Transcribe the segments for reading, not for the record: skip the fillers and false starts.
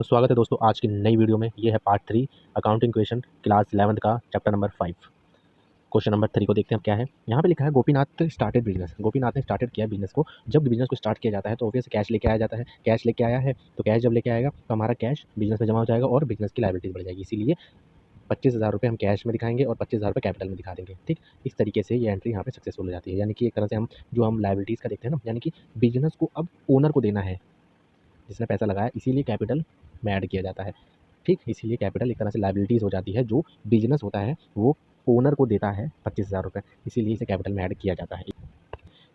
तो स्वागत है दोस्तों आज की नई वीडियो में। ये है part 3 accounting question class 11th का चैप्टर नंबर 5। क्वेश्चन नंबर 3 को देखते हैं अब क्या है। यहाँ पे लिखा है गोपीनाथ स्टार्टेड बिजनेस। गोपीनाथ ने स्टार्टेड किया बिजनेस को। जब बिजनेस को स्टार्ट किया जाता है तो ऑब्वियस कैश लेके आया जाता है। कैश लेके आया है तो कैश जब लेके आएगा तो हमारा कैश बिजनेस में जमा हो जाएगा और बिजनेस की लायबिलिटीज बढ़ जाएगी। इसीलिए 25,000 रुपये हम कैश में दिखाएंगे और 25,000 रुपये कैपिटल में दिखा देंगे। ठीक, इस तरीके से ये एंट्री यहाँ पे सक्सेसफुल हो जाती है। यानी कि एक तरह से हम लायबिलिटीज़ का देखते हैं ना, यानी कि बिजनेस को अब ओनर को देना है जिसने पैसा लगाया, इसीलिए कैपिटल में ऐड किया जाता है। ठीक, इसीलिए कैपिटल एक तरह से लायबिलिटीज़ हो जाती है। जो बिजनेस होता है वो ओनर को देता है 25,000 रुपये, इसीलिए इसे कैपिटल में ऐड किया जाता है।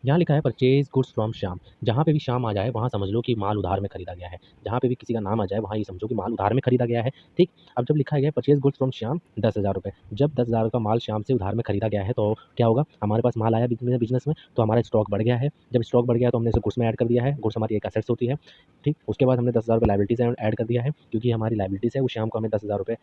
यहाँ लिखा है परचेज गुड्स फ्रॉम श्याम। जहाँ पे भी श्याम आ जाए वहाँ समझ लो कि माल उधार में खरीदा गया है। जहाँ पे भी किसी का नाम आ जाए वहाँ ये समझो कि माल उधार में खरीदा गया है। ठीक, अब जब लिखा गया है परचेज गुड्स फ्रॉम श्याम 10,000 रुपये, जब 10,000 का माल श्याम से उधार में खरीदा गया है तो क्या होगा, हमारे पास माल आया बिजनेस में तो हमारा स्टॉक बढ़ गया है। जब स्टॉक बढ़ गया तो हमने इसे गुड्स में ऐड कर दिया है। गुड्स हमारी एक एसेट्स होती है। ठीक, उसके बाद हमने 10,000 रुपये लायबिलिटीज ऐड कर दिया है, क्योंकि हमारी लायबिलिटीज है वो श्याम को हमें 10,000 रुपये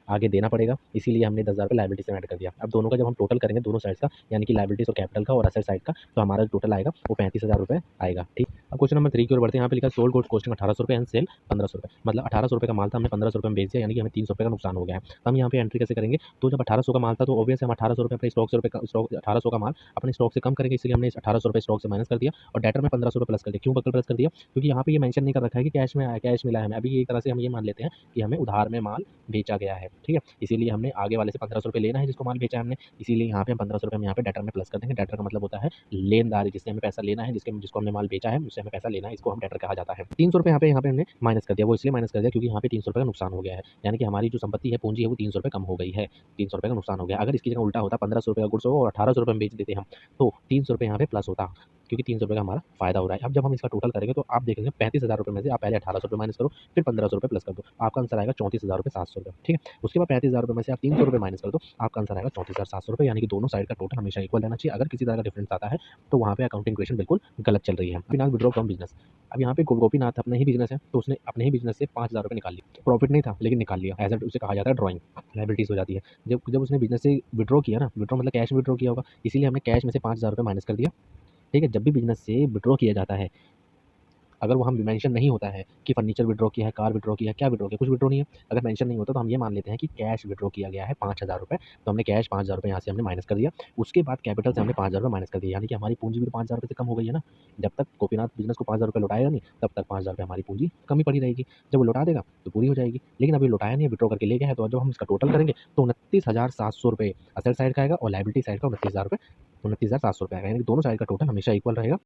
आगे देना पड़ेगा, इसीलिए हमने 10,000 रुपये लायबिलिटी से ऐड कर दिया। अब दोनों का जब हम टोटल करेंगे दोनों साइड का, यानी कि लायबिलिटीज और कैपिटल का और असेट साइड का, तो हमारा टोटल आएगा वो 35,000 रुपये आएगा। ठीक, अब क्वेश्चन नंबर 3 की ओर बढ़ते हैं। यहाँ पे लिखा सोल्ड गुड्स कॉस्टिंग 1800 रुपये एंड सेल 1500 रुपये। मतलब 1800 रुपये का माल था, हमने 1500 रुपये में बेच दिया, यानी कि हमें 300 रुपये का नुकसान हो गया है। तो हम यहाँ पे एंट्री कैसे करेंगे, तो जब 1800 का माल था तो ऑब्वियस हम 1800 रुपये अपने स्टॉक से 1800 का माल अपने स्टॉक से कम करेंगे, इसलिए हमने 1800 रुपये स्टॉक से माइनस कर दिया और डेटर में 1500 रुपये प्लस कर दिया। क्यों प्लस कर दिया, क्योंकि यहाँ पे ये मेंशन नहीं कर रखा है कि कैश में आया, कैश मिला है हमें। अभी एक तरह से हम ये मान लेते हैं कि हमें उधार में माल बेचा गया है। ठीक है, इसीलिए हमने आगे वाले से 1500 रुपये लेना है जिसको माल बेचा है हमने, इसीलिए यहाँ पे हम 1500 रुपये हम यहाँ पे डेटर में प्लस कर देंगे। डेटर का मतलब होता है लेनदार, जिससे हमें पैसा लेना है, जिसको हमने माल बेचा है उससे हमें पैसा लेना है, इसको हम डेटर कहा जाता है। 300 रुपये यहाँ पे हमने माइनस कर दिया। वो इसलिए माइनस कर दिया क्योंकि यहाँ पे 300 रुपये का नुकसान हो गया है, यानी कि हमारी जो संपत्ति है, पूंजी है, वो 300 रुपये कम हो गई है। 300 रुपये का नुकसान हो गया। अगर इसकी जगह उल्टा होता, 1500 रुपये का गुड्स हो और 1800 रुपये में बेच देते हम, तो 300 रुपये यहाँ पे प्लस होता, क्योंकि 300 रुपये का हमारा फायदा हो रहा है। अब जब हम इसका टोटल करेंगे तो आप देखेंगे 35,000 रुपये में से आप पहले 1800 रुपये माइनस करो, फिर 1500 रुपये प्लस कर दो, आपका आंसर आएगा 34,000 रुपये 700 रुपये। ठीक है, उसके बाद 35,000 रुपये में से आप 300 रुपये माइनस कर दो, आपका आंसर आएगा 34,700 रुपये। यानी कि दोनों साइड का टोटल हमेशा इक्वल रहना चाहिए। अगर किसी तरह का डिफरेंस आता है तो वहाँ पे अकाउंटिंग इक्वेशन बिल्कुल गलत चल रही है। Gopinath withdraw from business. अब यहाँ पे गोपीनाथ अपने ही बिजनेस है तो उसने अपने ही बिजनेस से 5,000 रुपये निकाल लिया। प्रॉफिट नहीं था लेकिन निकाल लिया, एज उसे कहा जाता है ड्रॉइंग, लायबिलिटीज हो जाती है। जब जब उसने बिजनेस से विड्रॉ किया ना, विड्रॉ मतलब कैश विड्रॉ किया होगा, इसीलिए हमने कैश में से 5,000 रुपये माइनस कर दिया। ठीक है, जब भी बिजनेस से विड्रॉ किया जाता है, अगर वहाँ मेंशन नहीं होता है कि फर्नीचर विड्रॉ किया है, कार विड्रॉ किया है, क्या विड्रॉ किया, कुछ विड्रॉ नहीं है, अगर मेंशन नहीं होता तो हम ये मान लेते हैं कि कैश विड्रॉ किया गया है 5,000 रुपये। तो हमने कैश 5,000 रुपये यहाँ से हमने माइनस कर दिया। उसके बाद कैपिटल से हमने 5,000 रुपये माइनस कर दिया, यानी कि हमारी पूंजी भी 5,000 रुपये से कम हो गई है ना। जब तक गोपीनाथ बिजनेस को 5,000 रुपये लौटाएगा नहीं, तब तक 5,000 रुपये हमारी पूंजी कमी पड़ी रहेगी। जब वो लौटा देगा तो पूरी हो जाएगी, लेकिन अभी लौटाया नहीं है, विड्रॉ करके ले गया है। तो जब हम इसका टोटल करेंगे तो 29,700 रुपये असेट साइड का आएगा और लायबिलिटी साइड का 29,000 रुपये 29,700 रुपये आएगा, यानी कि दोनों साइड का टोटल हमेशा इक्वल रहेगा।